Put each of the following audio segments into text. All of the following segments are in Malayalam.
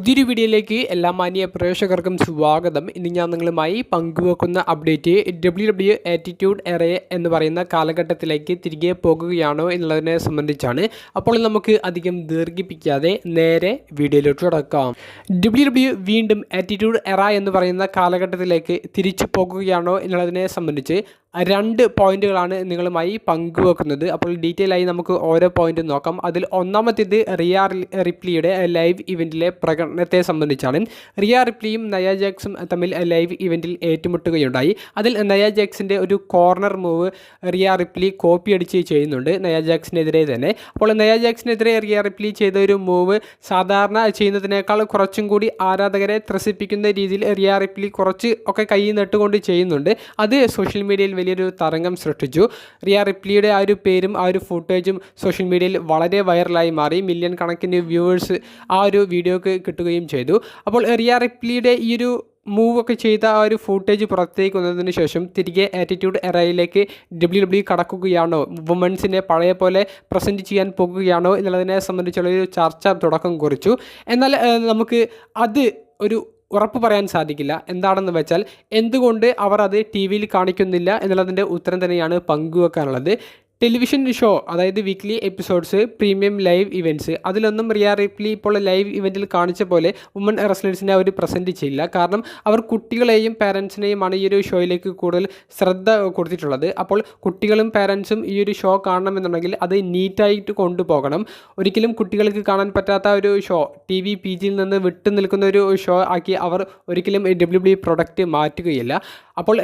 പുതിയൊരു വീഡിയോയിലേക്ക് എല്ലാ മാന്യ പ്രേക്ഷകർക്കും സ്വാഗതം. ഇന്ന് ഞാൻ നിങ്ങളുമായി പങ്കുവെക്കുന്ന അപ്ഡേറ്റ് WWE ആറ്റിറ്റ്യൂഡ് എറ എന്ന് പറയുന്ന കാലഘട്ടത്തിലേക്ക് തിരികെ പോകുകയാണോ എന്നുള്ളതിനെ സംബന്ധിച്ചാണ്. അപ്പോൾ നമുക്ക് അധികം ദീർഘിപ്പിക്കാതെ നേരെ വീഡിയോയിലോട്ട് കടക്കാം. WWE വീണ്ടും ആറ്റിറ്റ്യൂഡ് എറ എന്ന് പറയുന്ന കാലഘട്ടത്തിലേക്ക് തിരിച്ചു പോകുകയാണോ എന്നുള്ളതിനെ സംബന്ധിച്ച് രണ്ട് പോയിന്റുകളാണ് നിങ്ങളുമായി പങ്കുവെക്കുന്നത്. അപ്പോൾ ഡീറ്റെയിൽ ആയി നമുക്ക് ഓരോ പോയിന്റും നോക്കാം. അതിൽ ഒന്നാമത്തേത് റിയ റിപ്ലിയുടെ ലൈവ് ഇവൻറ്റിലെ പ്രകടനത്തെ സംബന്ധിച്ചാണ്. റിയ റിപ്ലിയും നയ ജാക്സും തമ്മിൽ ലൈവ് ഇവൻറ്റിൽ ഏറ്റുമുട്ടുകയുണ്ടായി. അതിൽ നയ ജാക്സിൻ്റെ ഒരു corner move Riya Ripley copy അടിച്ച് ചെയ്യുന്നുണ്ട് നയ ജാക്സിനെതിരെ തന്നെ. അപ്പോൾ നയ ജാക്സിനെതിരെ റിയ റിപ്ലി ചെയ്ത ഒരു മൂവ് സാധാരണ ചെയ്യുന്നതിനേക്കാൾ കുറച്ചും കൂടി ആരാധകരെ ത്രസിപ്പിക്കുന്ന രീതിയിൽ റിയ റിപ്ലി കുറച്ച് ഒക്കെ കൈ നട്ടുകൊണ്ട് ചെയ്യുന്നുണ്ട്. അത് സോഷ്യൽ മീഡിയയിൽ വലിയൊരു തരംഗം സൃഷ്ടിച്ചു. റിയ റിപ്ലിയുടെ ആ ഒരു പേരും ആ ഒരു ഫുട്ടേജും സോഷ്യൽ മീഡിയയിൽ വളരെ വൈറലായി മാറി. മില്യൺ കണക്കിന് വ്യൂവേഴ്സ് ആ ഒരു വീഡിയോക്ക് കിട്ടുകയും ചെയ്തു. അപ്പോൾ റിയ റിപ്ലിയുടെ ഈ ഒരു മൂവൊക്കെ ചെയ്ത ആ ഒരു ഫുട്ടേജ് പുറത്തേക്ക് വന്നതിന് ശേഷം തിരികെ ആറ്റിറ്റ്യൂഡ് എറയിലേക്ക് WWE കടക്കുകയാണോ, വുമൻസിനെ പഴയ പോലെ പ്രസൻറ്റ് ചെയ്യാൻ പോകുകയാണോ എന്നുള്ളതിനെ സംബന്ധിച്ചുള്ളൊരു ചർച്ച തുടക്കം കുറിച്ചു. എന്നാൽ നമുക്ക് അത് ഒരു ഉറപ്പ് പറയാൻ സാധിക്കില്ല. എന്താണെന്ന് വെച്ചാൽ എന്തുകൊണ്ട് അവർ അത് ടി വിയിൽ കാണിക്കുന്നില്ല എന്നുള്ളതിൻ്റെ ഉത്തരം തന്നെയാണ് പങ്കുവെക്കാനുള്ളത്. ടെലിവിഷൻ ഷോ, അതായത് weekly episodes, premium live events, അതിലൊന്നും റിയ റിപ്ലി ഇപ്പോൾ ലൈവ് ഇവൻറ്റിൽ കാണിച്ച പോലെ വുമൺ റെസ്ലേഴ്സിനെ അവർ പ്രസൻറ്റ് ചെയ്യില്ല. കാരണം അവർ കുട്ടികളെയും പാരൻസിനെയുമാണ് ഈ ഒരു ഷോയിലേക്ക് കൂടുതൽ ശ്രദ്ധ കൊടുത്തിട്ടുള്ളത്. അപ്പോൾ കുട്ടികളും പാരൻസും ഈ ഒരു ഷോ കാണണമെന്നുണ്ടെങ്കിൽ അത് നീറ്റായിട്ട് കൊണ്ടുപോകണം. ഒരിക്കലും കുട്ടികൾക്ക് കാണാൻ പറ്റാത്ത ഒരു ഷോ, TV PGയിൽ നിന്ന് വിട്ടു നിൽക്കുന്ന ഒരു ഷോ ആക്കി അവർ ഒരിക്കലും WWE പ്രൊഡക്റ്റ് മാറ്റുകയില്ല. അപ്പോൾ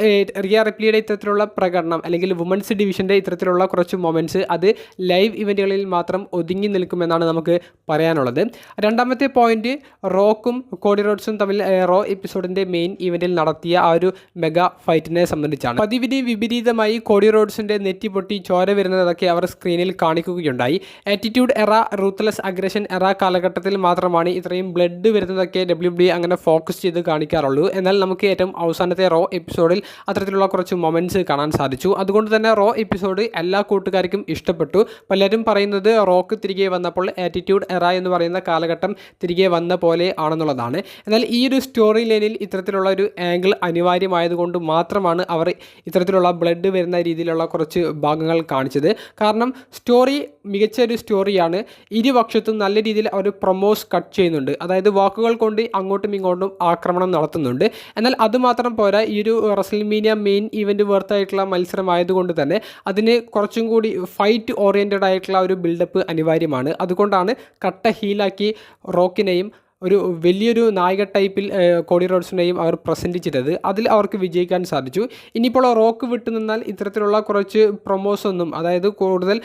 റിയ റിപ്ലിയുടെ ഇത്തരത്തിലുള്ള പ്രകടനം അല്ലെങ്കിൽ വുമൻസ് ഡിവിഷൻ്റെ ഇത്തരത്തിലുള്ള കുറച്ച് മൊമെൻറ്റ്സ് അത് ലൈവ് ഇവൻറ്റുകളിൽ മാത്രം ഒതുങ്ങി നിൽക്കുമെന്നാണ് നമുക്ക് പറയാനുള്ളത്. രണ്ടാമത്തെ പോയിന്റ്, റോക്കും കോഡി റോഡ്സും തമ്മിൽ റോ എപ്പിസോഡിൻ്റെ മെയിൻ ഇവൻറ്റിൽ നടത്തിയ ആ ഒരു മെഗാ ഫൈറ്റിനെ സംബന്ധിച്ചാണ്. പതിവിന് വിപരീതമായി കോഡി റോഡ്സിൻ്റെ നെറ്റി പൊട്ടി ചോര വരുന്നതൊക്കെ അവർ സ്ക്രീനിൽ കാണിക്കുകയുണ്ടായി. ആറ്റിറ്റ്യൂഡ് എറ, റൂത്ത്ലെസ് അഗ്രഷൻ എറ കാലഘട്ടത്തിൽ മാത്രമാണ് ഇത്രയും ബ്ലഡ് വരുന്നതൊക്കെ WWE അങ്ങനെ ഫോക്കസ് ചെയ്ത് കാണിക്കാറുള്ളൂ. എന്നാൽ നമുക്ക് ഏറ്റവും അവസാനത്തെ റോ എപ്പിസോഡിൽ അത്തരത്തിലുള്ള കുറച്ച് മൊമെൻറ്റ്സ് കാണാൻ സാധിച്ചു. അതുകൊണ്ട് തന്നെ റോ എപ്പിസോഡ് എല്ലാ കൂട്ടുകാർക്കും ഇഷ്ടപ്പെട്ടു. പലരും പറയുന്നത് റോക്ക് തിരികെ വന്നപ്പോൾ ആറ്റിറ്റ്യൂഡ് എറ എന്ന് പറയുന്ന കാലഘട്ടം തിരികെ വന്ന പോലെ ആണെന്നുള്ളതാണ്. എന്നാൽ ഈ ഒരു സ്റ്റോറി ലൈനിൽ ഇത്തരത്തിലുള്ള ഒരു ആംഗിൾ അനിവാര്യമായതുകൊണ്ട് മാത്രമാണ് അവർ ഇത്തരത്തിലുള്ള ബ്ലഡ് വരുന്ന രീതിയിലുള്ള കുറച്ച് ഭാഗങ്ങൾ കാണിച്ചത്. കാരണം സ്റ്റോറി മികച്ച ഒരു സ്റ്റോറിയാണ്. ഇരുപക്ഷത്തും നല്ല രീതിയിൽ അവർ പ്രൊമോസ് കട്ട് ചെയ്യുന്നുണ്ട്. അതായത് വാക്കുകൾ കൊണ്ട് അങ്ങോട്ടും ഇങ്ങോട്ടും ആക്രമണം നടത്തുന്നുണ്ട്. എന്നാൽ അതുമാത്രം പോരാ, ഈ ഒരു റെസ്ൽമേനിയ മെയിൻ ഇവൻറ്റ് വേർത്തായിട്ടുള്ള മത്സരമായതുകൊണ്ട് തന്നെ അതിന് കുറച്ചും കൂടി ഫൈറ്റ് ഓറിയൻറ്റഡ് ആയിട്ടുള്ള ഒരു ബിൽഡപ്പ് അനിവാര്യമാണ്. അതുകൊണ്ടാണ് കട്ട ഹീലാക്കി റോക്കിനെയും ഒരു വലിയൊരു നായക ടൈപ്പിൽ കോഡി റോഡ്സിനെയും അവർ പ്രസൻറ്റ് ചെയ്തത്. അതിൽ അവർക്ക് വിജയിക്കാൻ സാധിച്ചു. ഇനിയിപ്പോൾ റോക്ക് വിട്ടു നിന്നാൽ ഇത്തരത്തിലുള്ള കുറച്ച് പ്രൊമോസൊന്നും, അതായത് കൂടുതൽ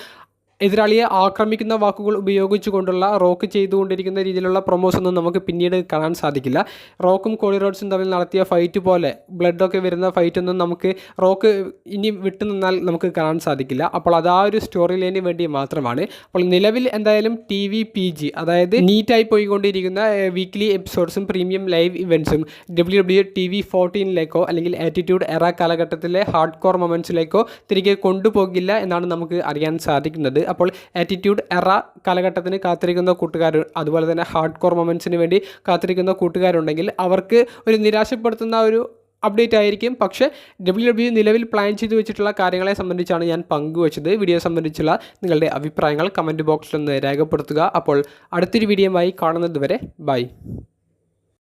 എതിരാളിയെ ആക്രമിക്കുന്ന വാക്കുകൾ ഉപയോഗിച്ചുകൊണ്ടുള്ള റോക്ക് ചെയ്തുകൊണ്ടിരിക്കുന്ന രീതിയിലുള്ള പ്രൊമോസൊന്നും നമുക്ക് പിന്നീട് കാണാൻ സാധിക്കില്ല. റോക്കും കോഡി റോഡ്സും തമ്മിൽ നടത്തിയ ഫൈറ്റ് പോലെ ബ്ലഡൊക്കെ വരുന്ന ഫൈറ്റൊന്നും നമുക്ക് റോക്ക് ഇനി വിട്ടു നിന്നാൽ നമുക്ക് കാണാൻ സാധിക്കില്ല. അപ്പോൾ അത് ആ ഒരു സ്റ്റോറി ലൈനിന് വേണ്ടി മാത്രമാണ്. അപ്പോൾ നിലവിൽ എന്തായാലും TV PG, അതായത് നീറ്റായി പോയിക്കൊണ്ടിരിക്കുന്ന വീക്ക്ലി എപ്പിസോഡ്സും പ്രീമിയം ലൈവ് ഇവൻറ്റ്സും WWE TV 14ലേക്കോ അല്ലെങ്കിൽ ആറ്റിറ്റ്യൂഡ് എറ കാലഘട്ടത്തിലെ ഹാർഡ് കോർ മൊമെൻറ്റ്സിലേക്കോ തിരികെ കൊണ്ടുപോകില്ല എന്നാണ് നമുക്ക് അറിയാൻ സാധിക്കുന്നത്. അപ്പോൾ ആറ്റിറ്റ്യൂഡ് എറ കാലഘട്ടത്തിന് കാത്തിരിക്കുന്ന കൂട്ടുകാർ, അതുപോലെ തന്നെ ഹാർഡ് കോർ മൊമെൻറ്റ്സിന് വേണ്ടി കാത്തിരിക്കുന്ന കൂട്ടുകാരുണ്ടെങ്കിൽ അവർക്ക് ഒരു നിരാശപ്പെടുത്തുന്ന ഒരു അപ്ഡേറ്റ് ആയിരിക്കും. പക്ഷേ WWE നിലവിൽ പ്ലാൻ ചെയ്തു വെച്ചിട്ടുള്ള കാര്യങ്ങളെ സംബന്ധിച്ചാണ് ഞാൻ പങ്കുവച്ചത്. വീഡിയോ സംബന്ധിച്ചുള്ള നിങ്ങളുടെ അഭിപ്രായങ്ങൾ കമൻറ്റ് ബോക്സിലൊന്ന് രേഖപ്പെടുത്തുക. അപ്പോൾ അടുത്തൊരു വീഡിയോയുമായി കാണുന്നത് വരെ ബൈ.